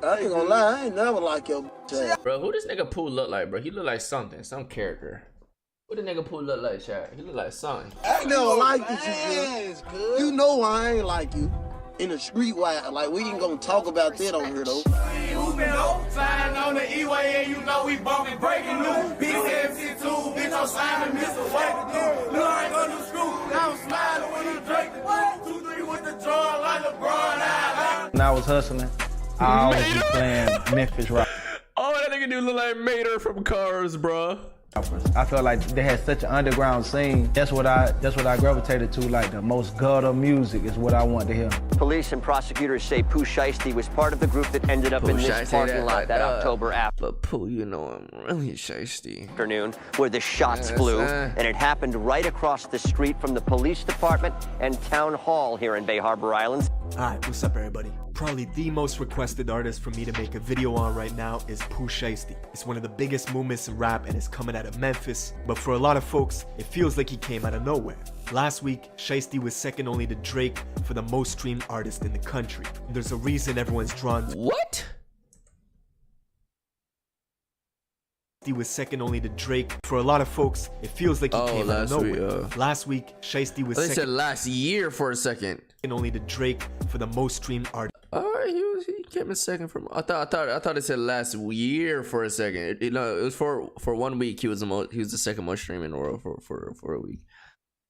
I ain't gonna lie, I ain't never like your ass. Bro, who this nigga Pooh look like, bro? He look like something, some character. What the nigga Pooh look like, Chad? He look like something. I ain't never liked you, You know I ain't like you. In the street, like we ain't gonna talk about that on here though. Who been flying on the E-way and you know we bumping breaking news. BC2, bitch, I'm slamming Mr. Wake. No, I ain't gonna do screw. I'm smiling when you drink the 2-3 with the draw like LeBron. When I was hustling, I always be playing Memphis rock. Oh, that nigga dude look like Mater from Cars, bro. I felt like they had such an underground scene. That's what I gravitated to. Like the most gutter music is what I want to hear. Police and prosecutors say Pooh Shiesty was part of the group that ended up in this parking lot that October But Pooh, you know I'm really shiesty. Afternoon, where the shots flew, and it happened right across the street from the police department and town hall here in Bay Harbor Islands. Hi, what's up everybody? Probably the most requested artist for me to make a video on right now is Pooh Shiesty. It's one of the biggest movements in rap and it's coming out of Memphis, but for a lot of folks, it feels like he came out of nowhere. Last week, Shiesty was second only to Drake for the most streamed artist in the country. There's a reason everyone's drawn to What? He was second only to Drake. For a lot of folks, it feels like he came out of nowhere. Last week, Shiesty was They said last year for a second. Only to Drake for the most streamed artist. He came in second from. I thought it said last year for a second. It was for 1 week. He was the second most streaming in the world for a week.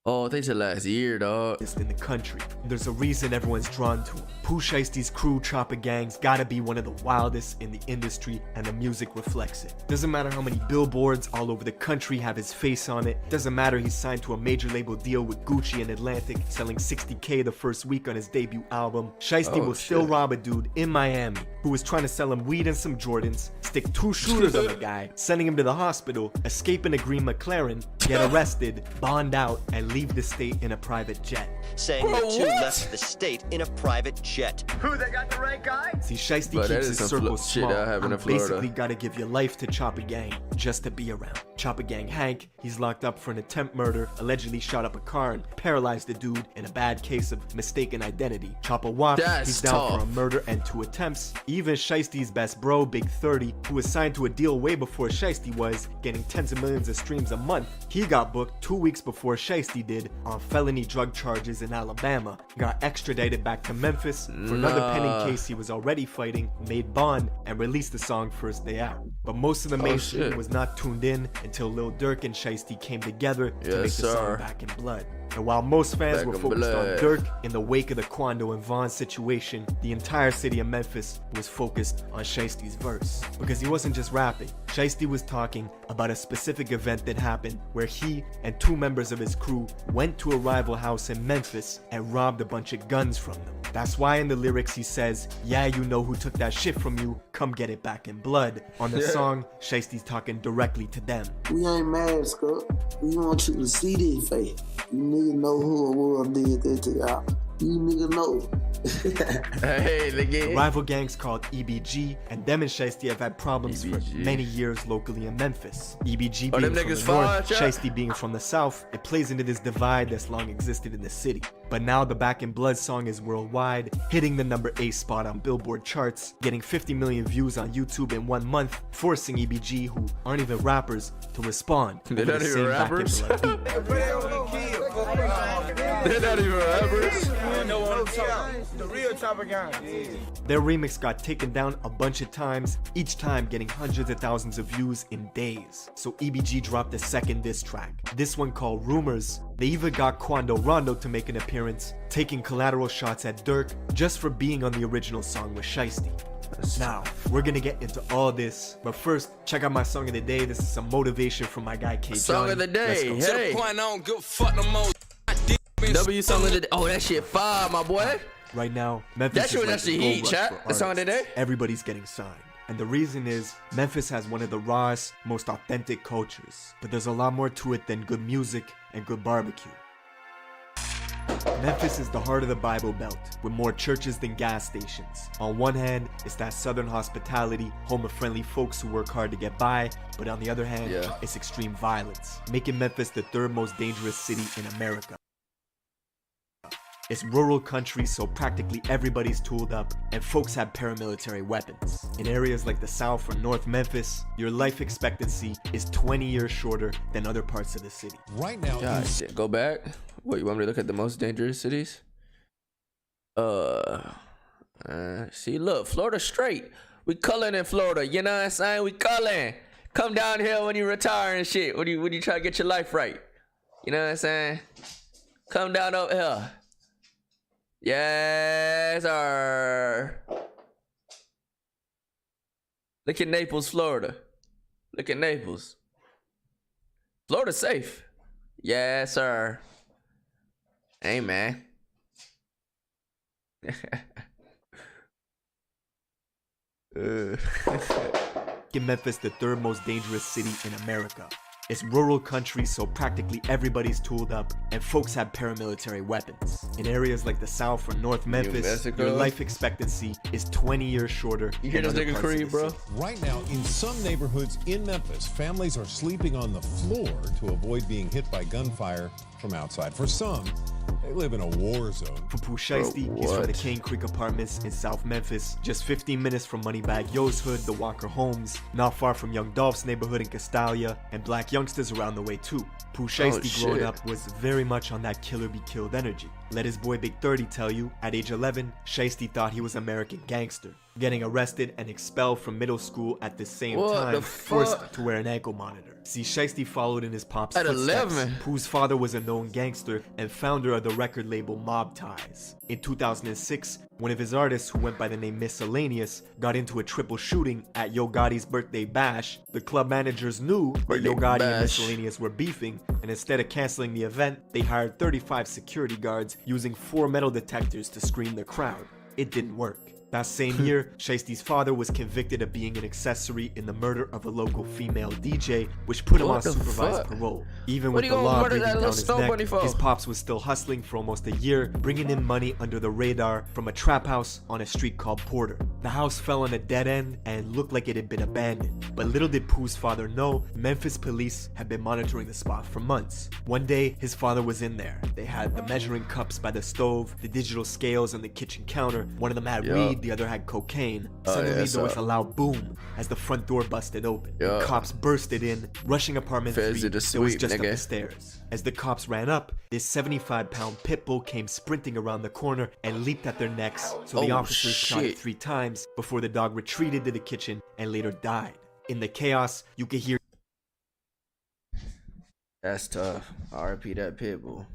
Oh, they said last year, dog. In the country, there's a reason everyone's drawn to him. Pooh Shiesty's crew, Choppa gang's gotta be one of the wildest in the industry, and the music reflects it. Doesn't matter how many billboards all over the country have his face on it. Doesn't matter he's signed to a major label deal with Gucci and Atlantic, selling 60K the first week on his debut album. Shiesty will still rob a dude in Miami who was trying to sell him weed and some Jordans, stick 2 shooters on the guy, sending him to the hospital, escape in a green McLaren, get arrested, bond out, and leave the state in a private jet. Saying the two left the state in a private jet. Who, they got the right guy? See, Shiesty keeps his circle small. Basically gotta give your life to Choppa gang just to be around. Choppa gang Hank, he's locked up for an attempt murder, allegedly shot up a car and paralyzed the dude in a bad case of mistaken identity. Choppa Wop, he's down for a murder and 2 attempts. Even Shiesty's best bro, Big 30, who was signed to a deal way before Shiesty was, getting tens of millions of streams a month, he got booked 2 weeks before Shiesty did on felony drug charges in Alabama, got extradited back to Memphis for another pending case he was already fighting, made bond, and released the song first day out. But most of the mainstream was not tuned in until Lil Durk and Shiesty came together to make the song Back in Blood. And while most fans were focused on Durk, in the wake of the Quando and Vaughn situation, the entire city of Memphis was focused on Shiesty's verse. Because he wasn't just rapping, Shiesty was talking about a specific event that happened where he and 2 members of his crew went to a rival house in Memphis and robbed a bunch of guns from them. That's why in the lyrics he says, "Yeah, you know who took that shit from you, come get it back in blood." On the song, Shiesty's talking directly to them. We ain't mad, Scott. We want you to see this face. You niggas know who it was did that to y'all. You niggas know. Hey, the rival gangs called EBG, and them and Shiesty have had problems for many years locally in Memphis. EBG being from the north, Shiesty being from the south, it plays into this divide that's long existed in the city. But now the Back in Blood song is worldwide, hitting the number 8 spot on Billboard charts, getting 50 million views on YouTube in 1 month, forcing EBG, who aren't even rappers, to respond. They're not even rappers. They're not even rappers. The real Choppa gang. Their remix got taken down a bunch of times, each time getting hundreds of thousands of views in days. So EBG dropped a second diss track, this one called Rumors. They even got Quando Rondo to make an appearance, taking collateral shots at Durk just for being on the original song with Shiesty. Now, we're gonna get into all this, but first, check out my song of the day. This is some motivation from my guy K. Song of the day, hey. W song of the day. Oh, that shit fire, my boy. Right now, Memphis is that's the heat, chat. The song of the day. Everybody's getting signed. And the reason is, Memphis has one of the rawest, most authentic cultures. But there's a lot more to it than good music and good barbecue. Memphis is the heart of the Bible Belt, with more churches than gas stations. On one hand, it's that southern hospitality, home of friendly folks who work hard to get by, but on the other hand, it's extreme violence, making Memphis the 3rd most dangerous city in America. It's rural country, so practically everybody's tooled up, and folks have paramilitary weapons. In areas like the South or North Memphis, your life expectancy is 20 years shorter than other parts of the city. Right now, God, shit. Go back. What, you want me to look at the most dangerous cities? See, look, Florida straight. We culling in Florida, you know what I'm saying? We culling. Come down here when you retire and shit. When you try to get your life right. You know what I'm saying? Come down over here. Yes, sir. Look at Naples, Florida. Look at Naples. Florida's safe. Yes, sir. Hey, man. In Memphis, the third most dangerous city in America. It's rural country, so practically everybody's tooled up, and folks have paramilitary weapons. In areas like the South or North Memphis, your life expectancy is 20 years shorter. You hear this nigga Creed, bro? Right now, in some neighborhoods in Memphis, families are sleeping on the floor to avoid being hit by gunfire from outside. For some, they live in a war zone. For Pooh Shiesty, he's from the Cane Creek Apartments in South Memphis, just 15 minutes from Moneybag Yo's hood, the Walker Homes, not far from Young Dolph's neighborhood in Castalia, and black youngsters around the way too. Pooh Shiesty growing up was very much on that killer be killed energy. Let his boy Big 30 tell you, at age 11, Shiesty thought he was American gangster, getting arrested and expelled from middle school at the same time, forced to wear an ankle monitor. See, Shiesty followed in his pop's footsteps. 11. Pooh's father was a known gangster and founder of the record label Mob Ties. In 2006, one of his artists, who went by the name Miscellaneous, got into a triple shooting at Yo Gotti's birthday bash. The club managers knew that Yo Gotti and Miscellaneous were beefing, and instead of canceling the event, they hired 35 security guards using 4 metal detectors to screen the crowd. It didn't work. That same year, Shiesty's father was convicted of being an accessory in the murder of a local female DJ, which put him on supervised parole. Even with the law breathing down his neck, his pops was still hustling for almost a year, bringing in money under the radar from a trap house on a street called Porter. The house fell on a dead end and looked like it had been abandoned. But little did Pooh's father know, Memphis police had been monitoring the spot for months. One day, his father was in there. They had the measuring cups by the stove, the digital scales on the kitchen counter. One of them had weed, the other had cocaine. Suddenly there was a loud boom as the front door busted open. Cops bursted in, rushing apartment 3 that was just up the stairs. As the cops ran up, this 75-pound pit bull came sprinting around the corner and leaped at their necks, so the officers shot it 3 times before the dog retreated to the kitchen and later died. In the chaos, you could hear... That's tough. RIP that pit bull.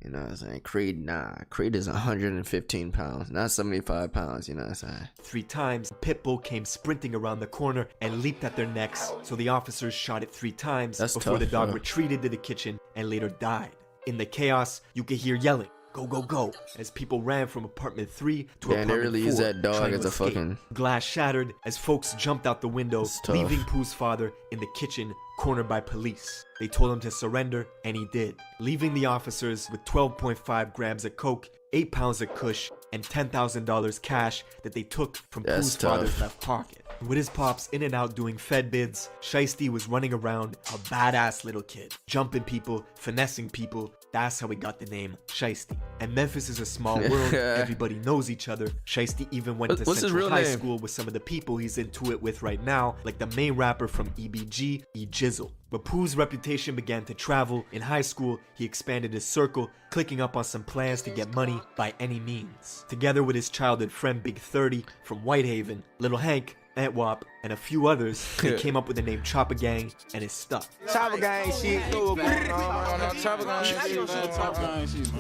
You know what I'm saying? Creed, nah. Creed is 115 pounds, not 75 pounds, you know what I'm saying? 3 times, Pitbull came sprinting around the corner and leaped at their necks, so the officers shot it 3 times before the dog retreated to the kitchen and later died. In the chaos, you could hear yelling, "Go, go, go," as people ran from apartment 3 to apartment 4. They really use that dog as a fucking... Glass shattered as folks jumped out the window, leaving Pooh's father in the kitchen, cornered by police. They told him to surrender, and he did, leaving the officers with 12.5 grams of coke, 8 pounds of kush, and $10,000 cash that they took from Pooh's father's left pocket. With his pops in and out doing Fed bids, Shiesty was running around a badass little kid, jumping people, finessing people. That's how he got the name Shiesty. And Memphis is a small world, everybody knows each other. Shiesty even went to Central High School with some of the people he's into it with right now, like the main rapper from EBG, E Jizzle. But Pooh's reputation began to travel. In high school, he expanded his circle, clicking up on some plans to get money by any means. Together with his childhood friend Big 30 from Whitehaven, Little Hank, Antwop, and a few others, they came up with the name Choppa Gang, and it stuck. Choppa Gang shit. Choppa Gang shit.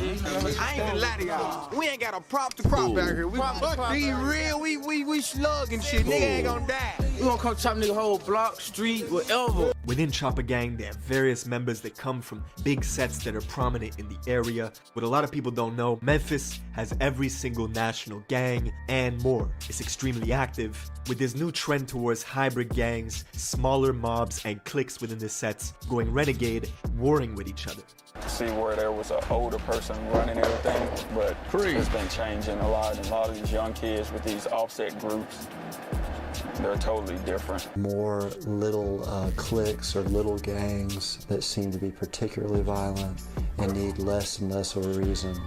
I ain't gonna lie to y'all. We ain't got a prop to crop back here. We real, we slugging shit. Nigga ain't gonna die. We gonna come chop nigga whole block, street, whatever. Within Choppa Gang, there are various members that come from big sets that are prominent in the area. What a lot of people don't know, Memphis has every single national gang and more. It's extremely active, with this new trend towards hybrid gangs, smaller mobs, and cliques within the sets going renegade, warring with each other. See where there was an older person running everything, but it's been changing a lot. And a lot of these young kids with these offset groups, they're totally different. More little cliques or little gangs that seem to be particularly violent, and need less and less of a reason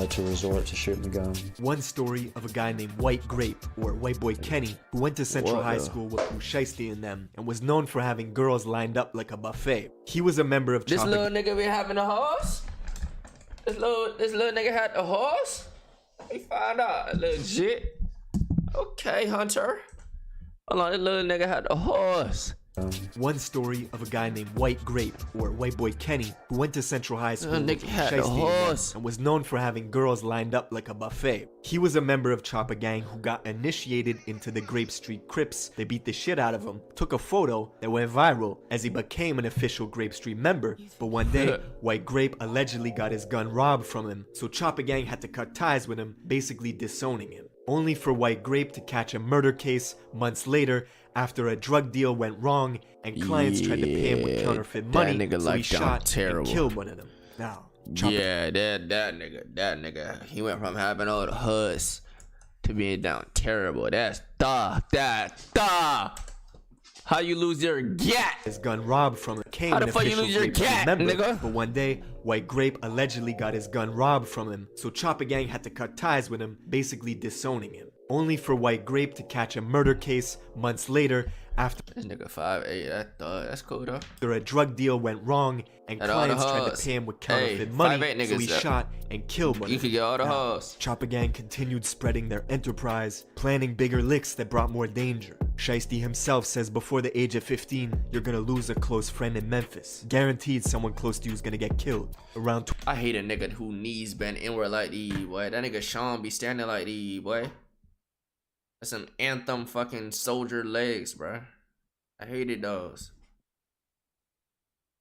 to resort to shooting a gun. One story of a guy named White Grape, or White Boy Kenny, who went to Central High School with Pooh Shiesty and them, and was known for having girls lined up like a buffet. He was a member of This little nigga be having a horse? This little nigga had a horse? We found out. Legit. Okay, Hunter. Hold on, this little nigga had a horse. One story of a guy named White Grape, or White Boy Kenny, who went to Central High School with Shiesty and was known for having girls lined up like a buffet. He was a member of Choppa gang who got initiated into the Grape Street Crips. They beat the shit out of him, took a photo that went viral as he became an official Grape Street member. But one day, White Grape allegedly got his gun robbed from him, so Choppa gang had to cut ties with him, basically disowning him. Only for White Grape to catch a murder case months later after a drug deal went wrong and clients tried to pay him with counterfeit money, so he shot and killed one of them. Now, Choppa. That nigga, he went from having all the hus to being down terrible. That's how you lose your gat? His gun robbed from him. How the fuck you lose your gat, nigga? But one day, White Grape allegedly got his gun robbed from him, so Choppa gang had to cut ties with him, basically disowning him. Only for White Grape to catch a murder case months later after this nigga 5'8", that's cool though. After a drug deal went wrong and clients tried to pay him with counterfeit money, so he shot and killed one. You could get all the hoes. Choppa gang continued spreading their enterprise, planning bigger licks that brought more danger. Shiesty himself says before the age of 15, you're gonna lose a close friend in Memphis. Guaranteed someone close to you is gonna get killed. Around I hate a nigga who knees bend inward like these, boy. That nigga Sean be standing like these, boy. That's some anthem fucking soldier legs, bruh. I hated those.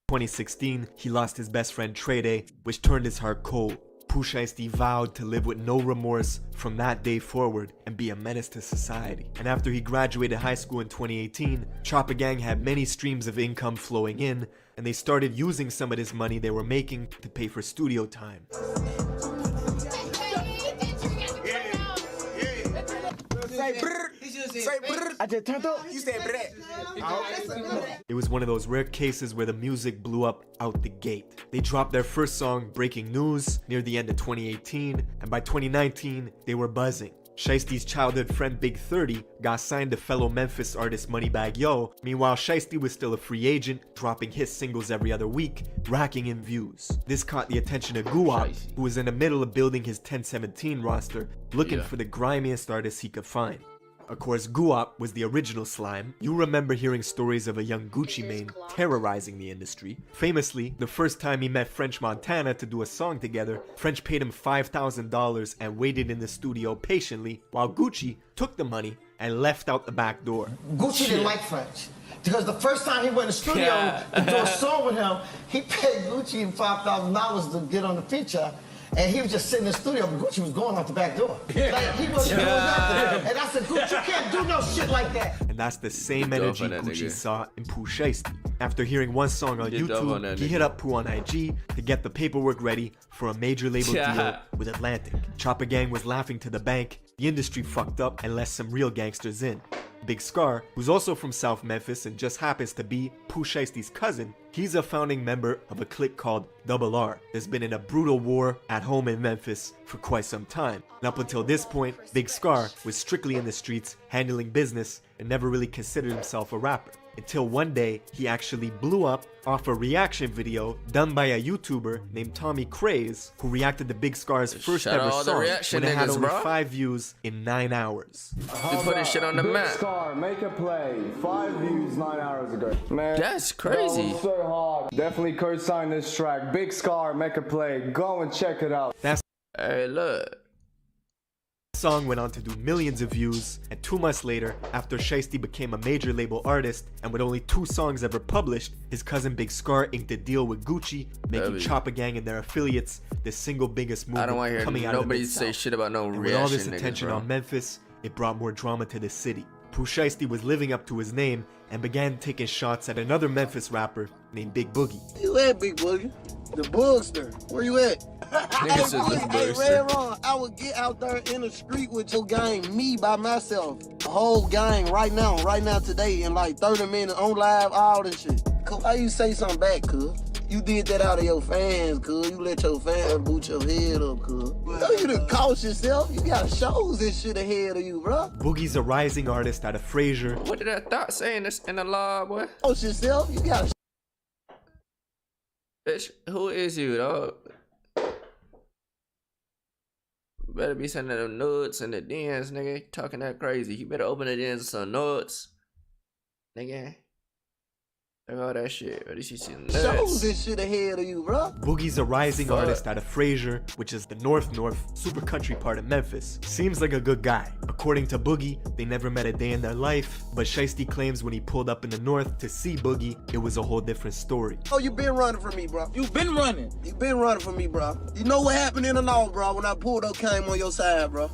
2016, he lost his best friend Trey Day, which turned his heart cold. Pooh Shiesty vowed to live with no remorse from that day forward and be a menace to society. And after he graduated high school in 2018, Choppa gang had many streams of income flowing in, and they started using some of this money they were making to pay for studio time. I just turned up. You said brrr. It was one of those rare cases where the music blew up out the gate. They dropped their first song, Breaking News, near the end of 2018, and by 2019, they were buzzing. Shiesty's childhood friend Big 30 got signed to fellow Memphis artist Moneybagg Yo. Meanwhile, Shiesty was still a free agent, dropping hit singles every other week, racking in views. This caught the attention of Guap, who was in the middle of building his 1017 roster, looking for the grimiest artists he could find. Of course, Guap was the original Slime. You remember hearing stories of a young Gucci Mane terrorizing the industry. Famously, the first time he met French Montana to do a song together, French paid him $5,000 and waited in the studio patiently while Gucci took the money and left out the back door. Gucci didn't like French. Because the first time he went in the studio to do a song with him, he paid Gucci $5,000 to get on the feature. And he was just sitting in the studio, but Gucci was going out the back door. Like, he wasn't doing nothing. And I said, Gucci, you can't do no shit like that. And that's the same energy Gucci saw in Pooh Shiesty. After hearing one song on YouTube, he hit up Pooh on IG to get the paperwork ready for a major label deal with Atlantic. Choppa gang was laughing to the bank. The industry fucked up and let some real gangsters in. Big Scar, who's also from South Memphis and just happens to be Pooh Shiesty's cousin, he's a founding member of a clique called Double R that's been in a brutal war at home in Memphis for quite some time. And up until this point, Big Scar was strictly in the streets, handling business, and never really considered himself a rapper. Until one day, he actually blew up off a reaction video done by a YouTuber named Tommy Craze, who reacted to Big Scar's first ever song when it had only 5 views in 9 hours. You putting shit on the map. Big Scar, make a play. 5 views 9 hours ago. Man, that's crazy. That was so hard. Definitely co-sign this track. Big Scar, make a play. Go and check it out. Hey, look. Song went on to do millions of views, and 2 months later, after Shiesty became a major label artist, and with only 2 songs ever published, his cousin Big Scar inked a deal with Gucci, making Choppa gang and their affiliates the single biggest movement coming out of the nobody say shit about no reaction. With all this attention on Memphis, it brought more drama to the city. Pooh Shiesty was living up to his name and began taking shots at another Memphis rapper named Big Boogie. Where you at, Big Boogie? The Boogster. Where you at? Hey, Red Ron, I would get out there in the street with your gang, me by myself. The whole gang right now, today, in like 30 minutes, on live, all this shit. Why you say something back, cuz? You did that out of your fans, cuz. You let your fans boot your head up, cuz. You know you done cost yourself. You got shows and shit ahead of you, bro. Boogie's a rising artist out of Fraser. What did that thought say in the law, boy? Cost yourself. You got. Bitch, who is you, dog? Better be sending them nudes and the DMs, nigga. Talking that crazy. You better open the DMs with some nudes, nigga. Look all that shit. At least you see nuts. Shows this shit ahead of you, bro. Boogie's a rising artist out of Fraser, which is the north super country part of Memphis. Seems like a good guy. According to Boogie, they never met a day in their life, but Shiesty claims when he pulled up in the north to see Boogie, it was a whole different story. Oh, you been running from me, bro. You been running. You been running from me, bro. You know what happened in the north, bro, when I pulled up, came on your side, bro.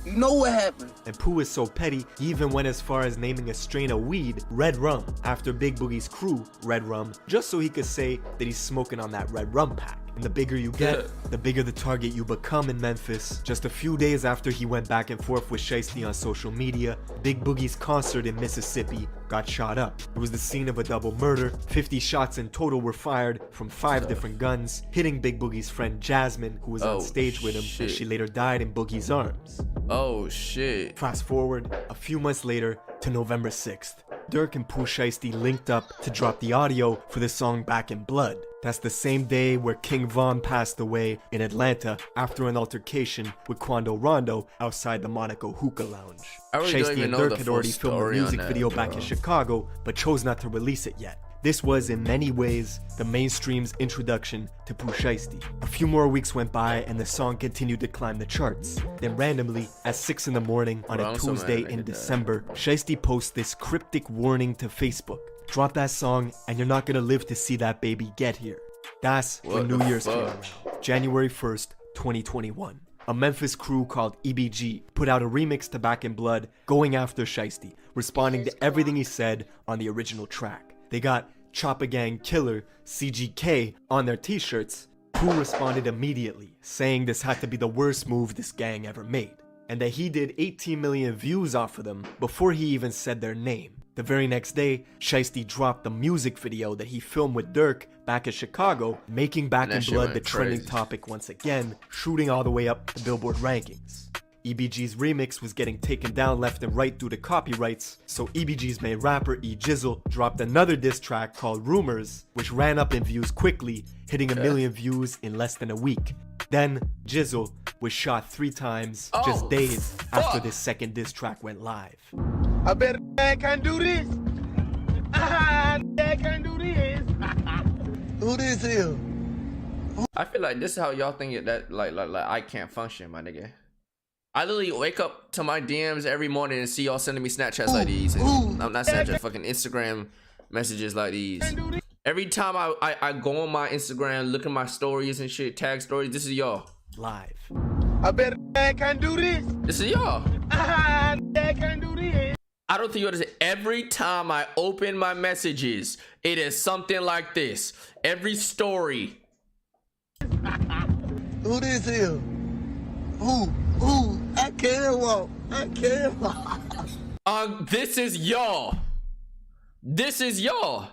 You know what happened. And Pooh is so petty, he even went as far as naming a strain of weed Red Rum after Big Boogie's crew, Red Rum, just so he could say that he's smoking on that Red Rum pack. And the bigger you get, the bigger the target you become in Memphis. Just a few days after he went back and forth with Shiesty on social media, Big Boogie's concert in Mississippi got shot up. It was the scene of a double murder. 50 shots in total were fired from 5 different guns, hitting Big Boogie's friend Jasmine, who was on stage with him, and she later died in Boogie's arms. Oh shit. Fast forward a few months later to November 6th. Durk and Pooh Shiesty linked up to drop the audio for the song Back in Blood. That's the same day where King Von passed away in Atlanta after an altercation with Quando Rondo outside the Monaco Hookah Lounge. Shiesty and Durk had already filmed a music video back in Chicago, but chose not to release it yet. This was, in many ways, the mainstream's introduction to Pooh Shiesty. A few more weeks went by and the song continued to climb the charts. Then randomly, at 6 in the morning on a Tuesday in December, Shiesty posts this cryptic warning to Facebook. Drop that song and you're not gonna live to see that baby get here. That's when New Year's came around, January 1st, 2021. A Memphis crew called EBG put out a remix to Back in Blood, going after Shiesty, responding to everything he said on the original track. They got Choppa Gang Killer, CGK, on their t-shirts. Pooh responded immediately, saying this had to be the worst move this gang ever made, and that he did 18 million views off of them before he even said their name. The very next day, Shiesty dropped the music video that he filmed with Durk back in Chicago, making Back in Blood the trending topic once again, shooting all the way up the Billboard rankings. EBG's remix was getting taken down left and right due to copyrights, so EBG's main rapper E Jizzle dropped another diss track called Rumors, which ran up in views quickly, hitting 1 million views in less than a week. Then, Jizzle was shot 3 times just days after this second diss track went live. I bet a man can do this. Man can do this. Who this is? I feel like this is how y'all think that like I can't function, my nigga. I literally wake up to my DMs every morning and see y'all sending me Snapchats like these. And I'm not Snapchat, fucking Instagram messages like these. Every time I go on my Instagram, look at my stories and shit, tag stories, this is y'all. Live. I bet a man can do this. This is y'all. Man can do this. I don't think you understand. Every time I open my messages, it is something like this. Every story. Who this is? Who? I can't walk. I can't walk. This is y'all. This is y'all.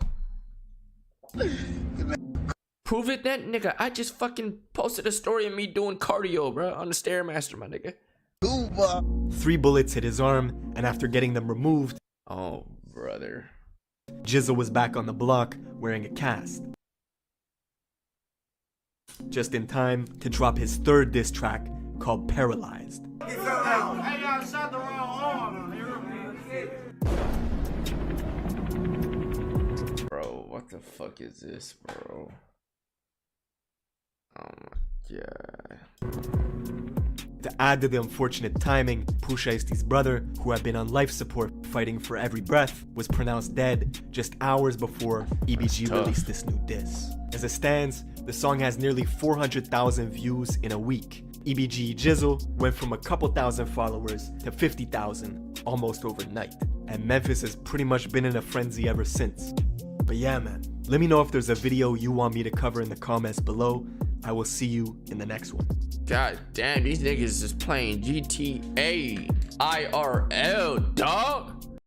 Prove it then, nigga. I just fucking posted a story of me doing cardio, bro, on the Stairmaster, my nigga. 3 bullets hit his arm, and after getting them removed, oh, brother, Jizzle was back on the block wearing a cast. Just in time to drop his 3rd diss track called Paralyzed. Hey, y'all shot the wrong arm. Bro, what the fuck is this, bro? Oh my god. To add to the unfortunate timing, Pooh Shiesty's brother, who had been on life support fighting for every breath, was pronounced dead just hours before EBG released this new diss. As it stands, the song has nearly 400,000 views in a week. EBG Jizzle went from a couple thousand followers to 50,000 almost overnight, and Memphis has pretty much been in a frenzy ever since. But yeah, man, let me know if there's a video you want me to cover in the comments below. I will see you in the next one. God damn, these niggas is playing GTA IRL, dog.